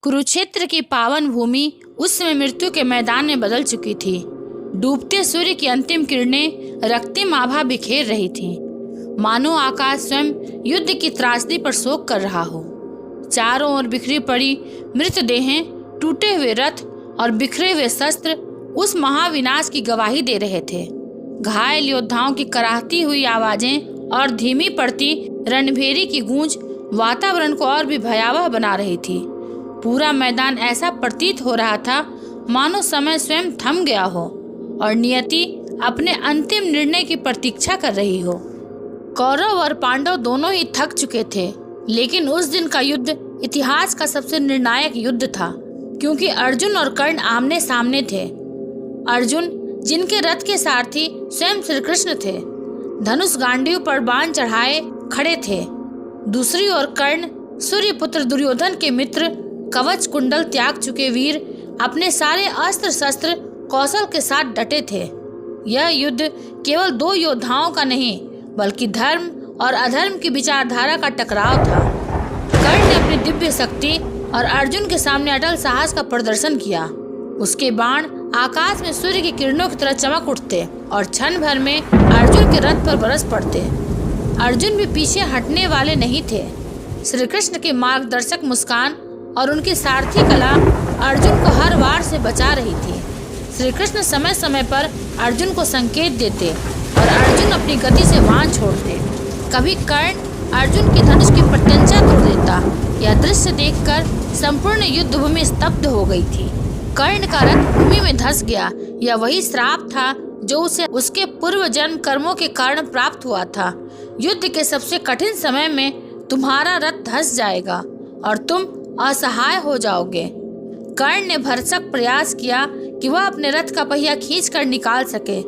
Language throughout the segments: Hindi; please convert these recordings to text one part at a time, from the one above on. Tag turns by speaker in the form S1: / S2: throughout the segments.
S1: कुरुक्षेत्र की पावन भूमि उस समय मृत्यु के मैदान में बदल चुकी थी। डूबते सूर्य की अंतिम किरणें रक्तिम आभा बिखेर रही थीं, मानो आकाश स्वयं युद्ध की त्रासदी पर शोक कर रहा हो। चारों ओर बिखरी पड़ी मृतदेहें, टूटे हुए रथ और बिखरे हुए शस्त्र उस महाविनाश की गवाही दे रहे थे। घायल योद्धाओं की कराहती हुई आवाजें और धीमी पड़ती रणभेरी की गूंज वातावरण को और भी भयावह बना रही थी। पूरा मैदान ऐसा प्रतीत हो रहा था मानो समय स्वयं थम गया हो और नियति अपने अंतिम निर्णय की प्रतीक्षा कर रही हो। कौरव और पांडव दोनों ही थक चुके थे, लेकिन उस दिन का युद्ध इतिहास का सबसे निर्णायक युद्ध था, क्योंकि अर्जुन और कर्ण आमने सामने थे। अर्जुन, जिनके रथ के सारथी स्वयं श्री कृष्ण थे, धनुष गांडीव पर बाण चढ़ाए खड़े थे। दूसरी ओर कर्ण, सूर्यपुत्र दुर्योधन के मित्र, कवच कुंडल त्याग चुके वीर, अपने सारे अस्त्र शस्त्र कौशल के साथ डटे थे। यह युद्ध केवल दो योद्धाओं का नहीं, बल्कि धर्म और अधर्म की विचारधारा का टकराव था। कर्ण ने अपनी दिव्य शक्ति और अर्जुन के सामने अटल साहस का प्रदर्शन किया। उसके बाण आकाश में सूर्य की किरणों की तरह चमक उठते और क्षण भर में अर्जुन के रथ पर बरस पड़ते। अर्जुन भी पीछे हटने वाले नहीं थे। श्री कृष्ण की मार्गदर्शक मुस्कान और उनकी सारथी कला अर्जुन को हर वार से बचा रही थी। श्री कृष्ण समय समय पर अर्जुन को संकेत देते और अर्जुन अपनी गति से बाण छोड़ते। कभी कर्ण अर्जुन की धनुष की प्रत्यंचा तोड़ देता। यह दृश्य देखकर संपूर्ण युद्ध भूमि स्तब्ध हो गई थी। कर्ण का रथ भूमि में धंस गया। यह वही श्राप था जो उसे उसके पूर्व जन्म कर्मों के कारण प्राप्त हुआ था। युद्ध के सबसे कठिन समय में तुम्हारा रथ धंस जाएगा और तुम असहाय हो जाओगे। कर्ण ने भरसक प्रयास किया कि वह अपने रथ का पहिया खींचकर निकाल सके।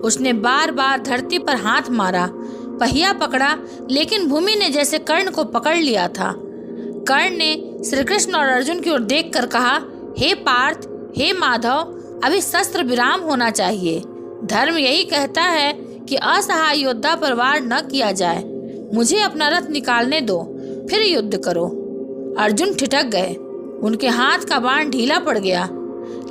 S1: उसने बार बार धरती पर हाथ मारा, पहिया पकड़ा, लेकिन भूमि ने जैसे कर्ण को पकड़ लिया था। कर्ण ने श्री कृष्ण और अर्जुन की ओर देखकर कहा, हे पार्थ, हे माधव, अभी शस्त्र विराम होना चाहिए। धर्म यही कहता है कि असहाय योद्धा पर वार न किया जाए। मुझे अपना रथ निकालने दो, फिर युद्ध करो। अर्जुन ठिठक गए। उनके हाथ का बाण ढीला पड़ गया,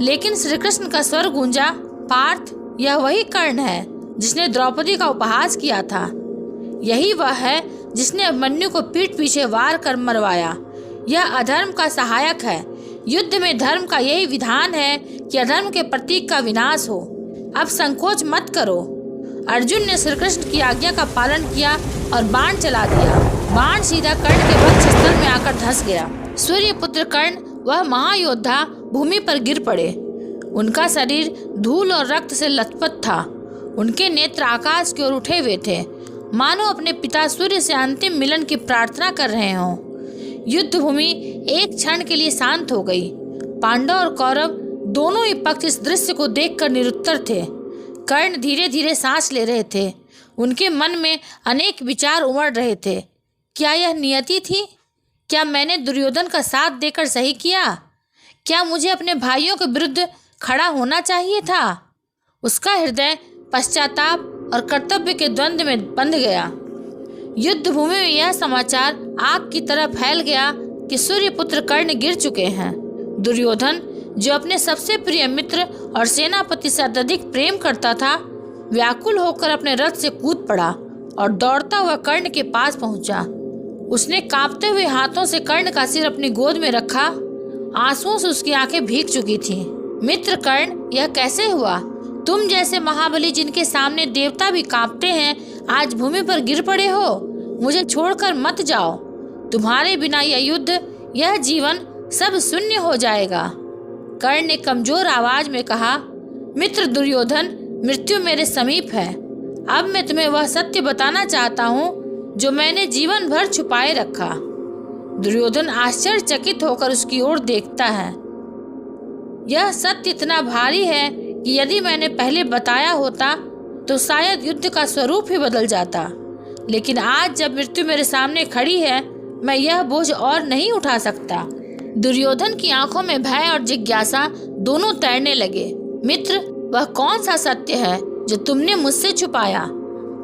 S1: लेकिन श्री कृष्ण का स्वर गूंजा, पार्थ, यह वही कर्ण है जिसने द्रौपदी का उपहास किया था। यही वह है जिसने अभिमन्यु को पीठ पीछे वार कर मरवाया। यह अधर्म का सहायक है। युद्ध में धर्म का यही विधान है कि अधर्म के प्रतीक का विनाश हो। अब संकोच मत करो। अर्जुन ने श्री कृष्ण की आज्ञा का पालन किया और बाण चला दिया। बाण सीधा कर्ण के वक्षस्थल में आकर धंस गया। सूर्यपुत्र कर्ण, वह महायोद्धा, भूमि पर गिर पड़े। उनका शरीर धूल और रक्त से लथपथ था। उनके नेत्र आकाश की ओर उठे हुए थे, मानो अपने पिता सूर्य से अंतिम मिलन की प्रार्थना कर रहे हों। युद्ध भूमि एक क्षण के लिए शांत हो गई। पांडव और कौरव दोनों ही पक्ष इस दृश्य को देखकर निरुत्तर थे। कर्ण धीरे धीरे सांस ले रहे थे। उनके मन में अनेक विचार उमड़ रहे थे। क्या यह नियति थी? क्या मैंने दुर्योधन का साथ देकर सही किया? क्या मुझे अपने भाइयों के विरुद्ध खड़ा होना चाहिए था? उसका हृदय पश्चाताप और कर्तव्य के द्वंद्व में बंध गया। युद्ध भूमि में यह समाचार आग की तरह फैल गया कि सूर्यपुत्र कर्ण गिर चुके हैं। दुर्योधन, जो अपने सबसे प्रिय मित्र और सेनापति से अत्यधिक प्रेम करता था, व्याकुल होकर अपने रथ से कूद पड़ा और दौड़ता हुआ कर्ण के पास पहुंचा। उसने कांपते हुए हाथों से कर्ण का सिर अपनी गोद में रखा। आंसुओं से उसकी आंखें भीग चुकी थीं। मित्र कर्ण, यह कैसे हुआ? तुम जैसे महाबली जिनके सामने देवता भी कांपते हैं, आज भूमि पर गिर पड़े हो। मुझे छोड़कर मत जाओ। तुम्हारे बिना यह युद्ध, यह जीवन सब शून्य हो जाएगा। कर्ण ने कमजोर आवाज में कहा, मित्र दुर्योधन, मृत्यु मेरे समीप है। अब मैं तुम्हें वह सत्य बताना चाहता हूँ जो मैंने जीवन भर छुपाए रखा। दुर्योधन आश्चर्यचकित होकर उसकी ओर देखता है। यह सत्य इतना भारी है कि यदि मैंने पहले बताया होता तो शायद युद्ध का स्वरूप ही बदल जाता। लेकिन आज जब मृत्यु मेरे सामने खड़ी है, मैं यह बोझ और नहीं उठा सकता। दुर्योधन की आंखों में भय और जिज्ञासा दोनों तैरने लगे। मित्र, वह कौन सा सत्य है जो तुमने मुझसे छुपाया?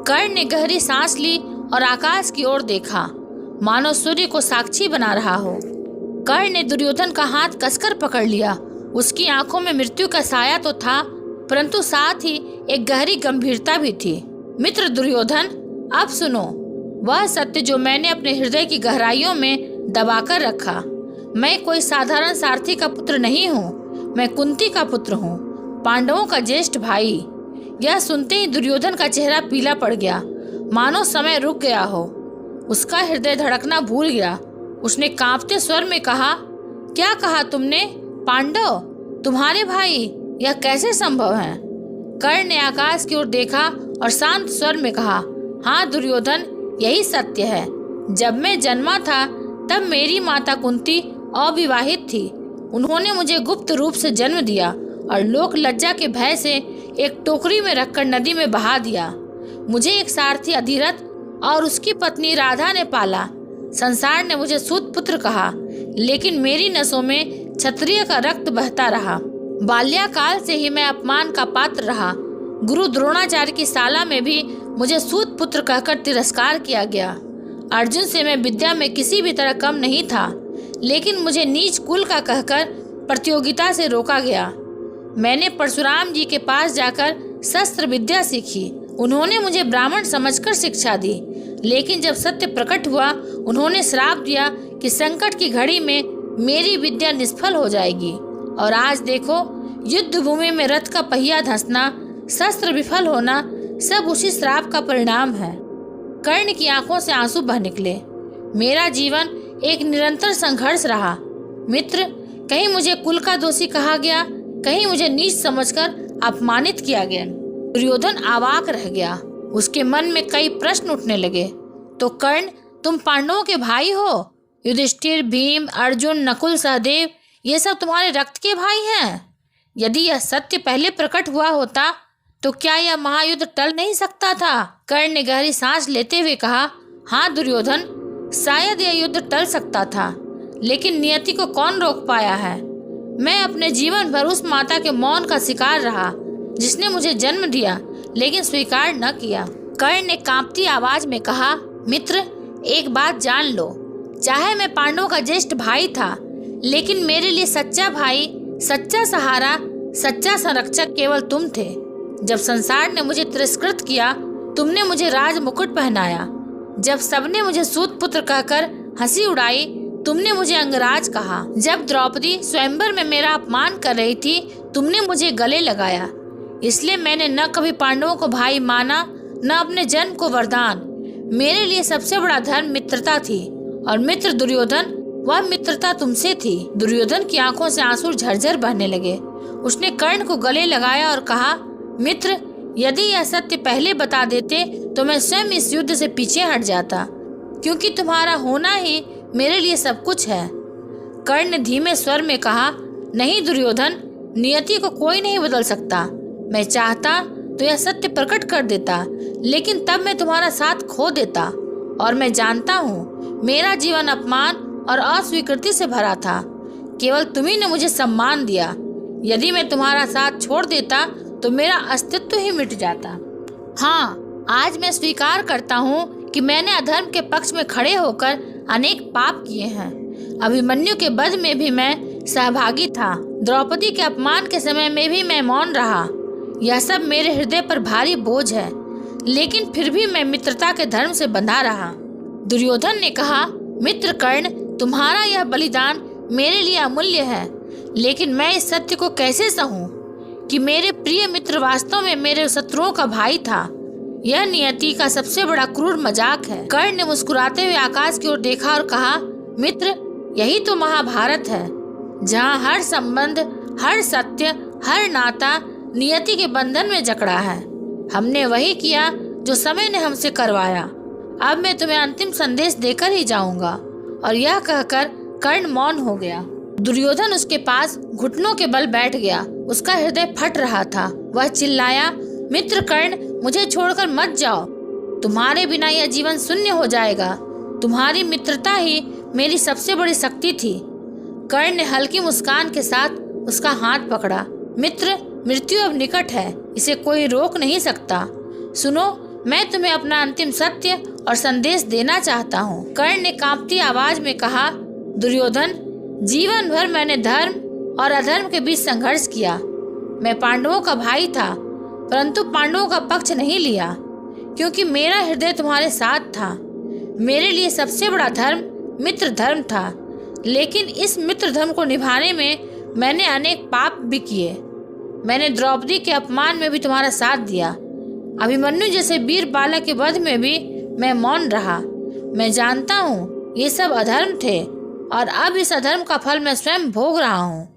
S1: कर्ण ने गहरी सांस ली और आकाश की ओर देखा, मानो सूर्य को साक्षी बना रहा हो। कर्ण ने दुर्योधन का हाथ कसकर पकड़ लिया। उसकी आंखों में मृत्यु का साया तो था, परंतु साथ ही एक गहरी गंभीरता भी थी। मित्र दुर्योधन, अब सुनो वह सत्य जो मैंने अपने हृदय की गहराइयों में दबाकर रखा। मैं कोई साधारण सारथी का पुत्र नहीं हूँ, मैं कुंती का पुत्र हूँ, पांडवों का ज्येष्ठ भाई। यह सुनते ही दुर्योधन का चेहरा पीला पड़ गया, मानो समय रुक गया हो। उसका हृदय धड़कना भूल गया। उसने कांपते स्वर में कहा, क्या कहा तुमने? पांडव, तुम्हारे भाई? यह कैसे संभव है? कर्ण ने आकाश की ओर देखा और शांत स्वर में कहा, हाँ दुर्योधन, यही सत्य है। जब मैं जन्मा था तब मेरी माता कुंती अविवाहित थी। उन्होंने मुझे गुप्त रूप से जन्म दिया और लोक लज्जा के भय से एक टोकरी में रखकर नदी में बहा दिया। मुझे एक सारथी अधिरथ और उसकी पत्नी राधा ने पाला। संसार ने मुझे सूत पुत्र कहा, लेकिन मेरी नसों में क्षत्रिय का रक्त बहता रहा। बाल्याकाल से ही मैं अपमान का पात्र रहा। गुरु द्रोणाचार्य की शाला में भी मुझे सूत पुत्र कहकर तिरस्कार किया गया। अर्जुन से मैं विद्या में किसी भी तरह कम नहीं था, लेकिन मुझे नीच कुल का कहकर प्रतियोगिता से रोका गया। मैंने परशुराम जी के पास जाकर शस्त्र विद्या सीखी। उन्होंने मुझे ब्राह्मण समझकर शिक्षा दी, लेकिन जब सत्य प्रकट हुआ उन्होंने श्राप दिया कि संकट की घड़ी में मेरी विद्या निष्फल हो जाएगी। और आज देखो, युद्ध भूमि में रथ का पहिया धंसना, शस्त्र विफल होना, सब उसी श्राप का परिणाम है। कर्ण की आंखों से आंसू बह निकले। मेरा जीवन एक निरंतर संघर्ष रहा। मित्र, कहीं मुझे कुल का दोषी कहा गया, कहीं मुझे नीच समझकर अपमानित किया गया। दुर्योधन अवाक रह गया। उसके मन में कई प्रश्न उठने लगे। तो कर्ण, तुम पांडवों के भाई हो? युधिष्ठिर, भीम, अर्जुन, नकुल, सहदेव, ये सब तुम्हारे रक्त के भाई हैं? यदि यह सत्य पहले प्रकट हुआ होता तो क्या यह महायुद्ध टल नहीं सकता था? कर्ण ने गहरी सांस लेते हुए कहा, हाँ दुर्योधन, शायद यह युद्ध टल सकता था, लेकिन नियति को कौन रोक पाया है? मैं अपने जीवन भर उस माता के मौन का शिकार रहा जिसने मुझे जन्म दिया लेकिन स्वीकार न किया। कर्ण ने कांपती आवाज में कहा, मित्र, एक बात जान लो, चाहे मैं पांडवों का ज्येष्ठ भाई था, लेकिन मेरे लिए सच्चा भाई, सच्चा सहारा, सच्चा संरक्षक केवल तुम थे। जब संसार ने मुझे तिरस्कृत किया, तुमने मुझे राज मुकुट पहनाया। जब सबने मुझे सूत पुत्र कहकर हंसी उड़ाई, तुमने मुझे अंगराज कहा। जब द्रौपदी स्वयंवर में मेरा अपमान कर रही थी, तुमने मुझे गले लगाया। इसलिए मैंने न कभी पांडवों को भाई माना, न अपने जन्म को वरदान। मेरे लिए सबसे बड़ा धर्म मित्रता थी, और मित्र दुर्योधन, वह मित्रता तुमसे थी। दुर्योधन की आंखों से आंसू झरझर बहने लगे। उसने कर्ण को गले लगाया और कहा, मित्र, यदि यह सत्य पहले बता देते तो मैं स्वयं इस युद्ध से पीछे हट जाता, क्योंकि तुम्हारा होना ही मेरे लिए सब कुछ है। कर्ण ने धीमे स्वर में कहा, नहीं दुर्योधन, नियति को कोई नहीं बदल सकता। मैं चाहता तो यह सत्य प्रकट कर देता, लेकिन तब मैं तुम्हारा साथ खो देता। और मैं जानता हूँ मेरा जीवन अपमान और अस्वीकृति से भरा था। केवल तुम्ही ने मुझे सम्मान दिया। यदि मैं तुम्हारा साथ छोड़ देता तो मेरा अस्तित्व ही मिट जाता। हाँ, आज मैं स्वीकार करता हूँ कि मैंने अधर्म के पक्ष में खड़े होकर अनेक पाप किए हैं। अभिमन्यु के वध में भी मैं सहभागी था। द्रौपदी के अपमान के समय में भी मैं मौन रहा। यह सब मेरे हृदय पर भारी बोझ है, लेकिन फिर भी मैं मित्रता के धर्म से बंधा रहा। दुर्योधन ने कहा, मित्र कर्ण, तुम्हारा यह बलिदान मेरे लिए अमूल्य है, लेकिन मैं इस सत्य को कैसे सहूं कि मेरे प्रिय मित्र वास्तव में मेरे शत्रुओं का भाई था। यह नियति का सबसे बड़ा क्रूर मजाक है। कर्ण ने मुस्कुराते हुए आकाश की ओर देखा और कहा, मित्र, यही तो महाभारत है, जहाँ हर संबंध, हर सत्य, हर नाता नियति के बंधन में जकड़ा है। हमने वही किया जो समय ने हमसे करवाया। अब मैं तुम्हें अंतिम संदेश देकर ही जाऊंगा। और यह कहकर कर्ण मौन हो गया। दुर्योधन उसके पास घुटनों के बल बैठ गया। उसका हृदय फट रहा था। वह चिल्लाया, मित्र कर्ण, मुझे छोड़कर मत जाओ। तुम्हारे बिना यह जीवन शून्य हो जाएगा। तुम्हारी मित्रता ही मेरी सबसे बड़ी शक्ति थी। कर्ण ने हल्की मुस्कान के साथ उसका हाथ पकड़ा। मित्र, मृत्यु अब निकट है, इसे कोई रोक नहीं सकता। सुनो, मैं तुम्हें अपना अंतिम सत्य और संदेश देना चाहता हूँ। कर्ण ने कांपती आवाज में कहा, दुर्योधन, जीवन भर मैंने धर्म और अधर्म के बीच संघर्ष किया। मैं पांडवों का भाई था, परंतु पांडवों का पक्ष नहीं लिया, क्योंकि मेरा हृदय तुम्हारे साथ था। मेरे लिए सबसे बड़ा धर्म मित्र धर्म था, लेकिन इस मित्र धर्म को निभाने में मैंने अनेक पाप भी किए। मैंने द्रौपदी के अपमान में भी तुम्हारा साथ दिया। अभिमन्यु जैसे वीर बालक के वध में भी मैं मौन रहा। मैं जानता हूँ ये सब अधर्म थे, और अब इस अधर्म का फल मैं स्वयं भोग रहा हूँ।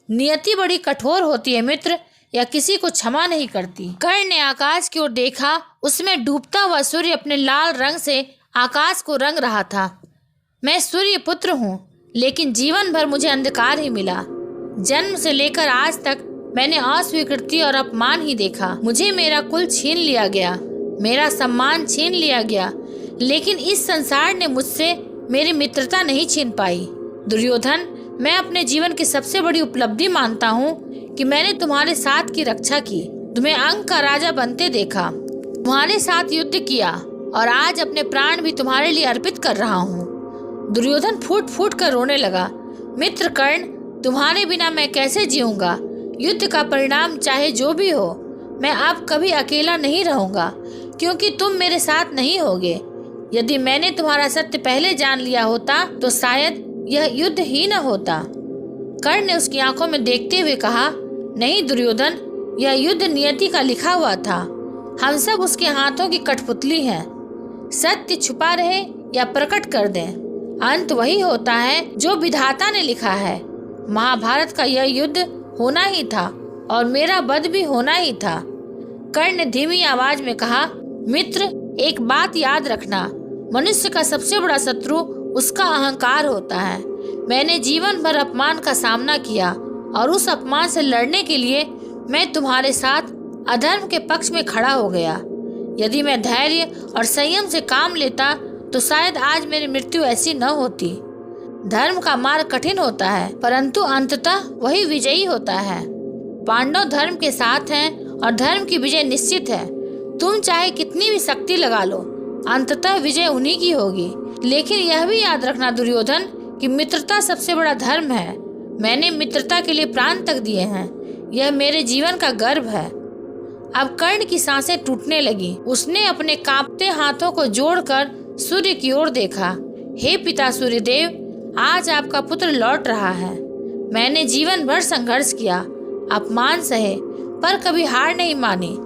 S1: नियति बड़ी कठोर होती है मित्र, या किसी को क्षमा नहीं करती। कर्ण ने आकाश की ओर देखा। उसमें डूबता हुआ सूर्य अपने लाल रंग से आकाश को रंग रहा था। मैं सूर्य पुत्र हूँ, लेकिन जीवन भर मुझे अंधकार ही मिला। जन्म से लेकर आज तक मैंने अस्वीकृति और अपमान ही देखा। मुझे मेरा कुल छीन लिया गया, मेरा सम्मान छीन लिया गया, लेकिन इस संसार ने मुझसे मेरी मित्रता नहीं छीन पाई। दुर्योधन, मैं अपने जीवन की सबसे बड़ी उपलब्धि मानता हूँ कि मैंने तुम्हारे साथ की रक्षा की, तुम्हें अंक का राजा बनते देखा, तुम्हारे साथ युद्ध किया, और आज अपने प्राण भी तुम्हारे लिए अर्पित कर रहा हूँ। दुर्योधन फूट फूट कर रोने लगा। मित्र कर्ण, तुम्हारे बिना मैं कैसे जीऊंगा? युद्ध का परिणाम चाहे जो भी हो, मैं अब कभी अकेला नहीं रहूंगा, क्योंकि तुम मेरे साथ नहीं होगे। यदि मैंने तुम्हारा सत्य पहले जान लिया होता तो शायद यह युद्ध ही न होता। कर्ण ने उसकी आंखों में देखते हुए कहा, नहीं दुर्योधन, यह युद्ध नियति का लिखा हुआ था। हम सब उसके हाथों की कठपुतली हैं। सत्य छुपा रहे या प्रकट कर दें, अंत वही होता है जो विधाता ने लिखा है। महाभारत का यह युद्ध होना ही था, और मेरा वध भी होना ही था। कर्ण ने धीमी आवाज में कहा, मित्र, एक बात याद रखना, मनुष्य का सबसे बड़ा शत्रु उसका अहंकार होता है। मैंने जीवन भर अपमान का सामना किया, और उस अपमान से लड़ने के लिए मैं तुम्हारे साथ अधर्म के पक्ष में खड़ा हो गया। यदि मैं धैर्य और संयम से काम लेता तो शायद आज मेरी मृत्यु ऐसी न होती। धर्म का मार्ग कठिन होता है, परंतु अंततः वही विजयी होता है। पांडव धर्म के साथ हैं, और धर्म की विजय निश्चित है। तुम चाहे कितनी भी शक्ति लगा लो, अंततः विजय उन्हीं की होगी। लेकिन यह भी याद रखना दुर्योधन कि मित्रता सबसे बड़ा धर्म है। मैंने मित्रता के लिए प्राण तक दिए हैं। यह मेरे जीवन का गर्व है। अब कर्ण की सांसें टूटने लगी। उसने अपने कांपते हाथों को जोड़कर सूर्य की ओर देखा। हे पिता सूर्यदेव, आज आपका पुत्र लौट रहा है। मैंने जीवन भर संघर्ष किया, अपमान सहे, पर कभी हार नहीं मानी।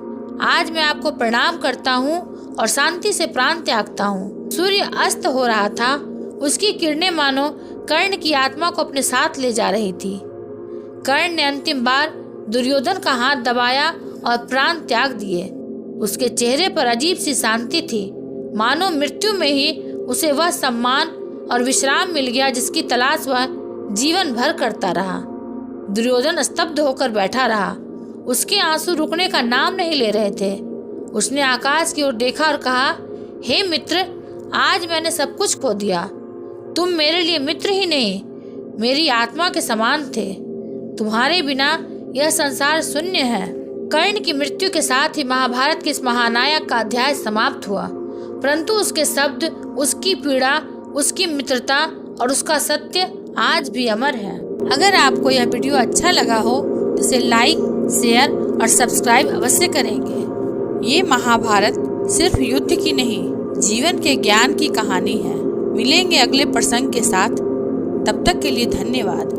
S1: आज मैं आपको प्रणाम करता हूँ और शांति से प्राण त्यागता हूँ। सूर्य अस्त हो रहा था। उसकी किरणें मानो कर्ण की आत्मा को अपने साथ ले जा रही थी। कर्ण ने अंतिम बार दुर्योधन का हाथ दबाया और प्राण त्याग दिए। उसके चेहरे पर अजीब सी शांति थी, मानो मृत्यु में ही उसे वह सम्मान और विश्राम मिल गया जिसकी तलाश वह जीवन भर करता रहा। दुर्योधन स्तब्ध होकर बैठा रहा। उसके आंसू रुकने का नाम नहीं ले रहे थे। उसने आकाश की ओर देखा और कहा, हे मित्र, आज मैंने सब कुछ खो दिया। तुम मेरे लिए मित्र ही नहीं, मेरी आत्मा के समान थे। तुम्हारे बिना यह संसार शून्य है। कर्ण की मृत्यु के साथ ही महाभारत के इस महानायक का अध्याय समाप्त हुआ, परंतु उसके शब्द, उसकी पीड़ा, उसकी मित्रता और उसका सत्य आज भी अमर है। अगर आपको यह वीडियो अच्छा लगा हो तो इसे लाइक, शेयर और सब्सक्राइब अवश्य करेंगे। ये महाभारत सिर्फ युद्ध की नहीं, जीवन के ज्ञान की कहानी है। मिलेंगे अगले प्रसंग के साथ, तब तक के लिए धन्यवाद।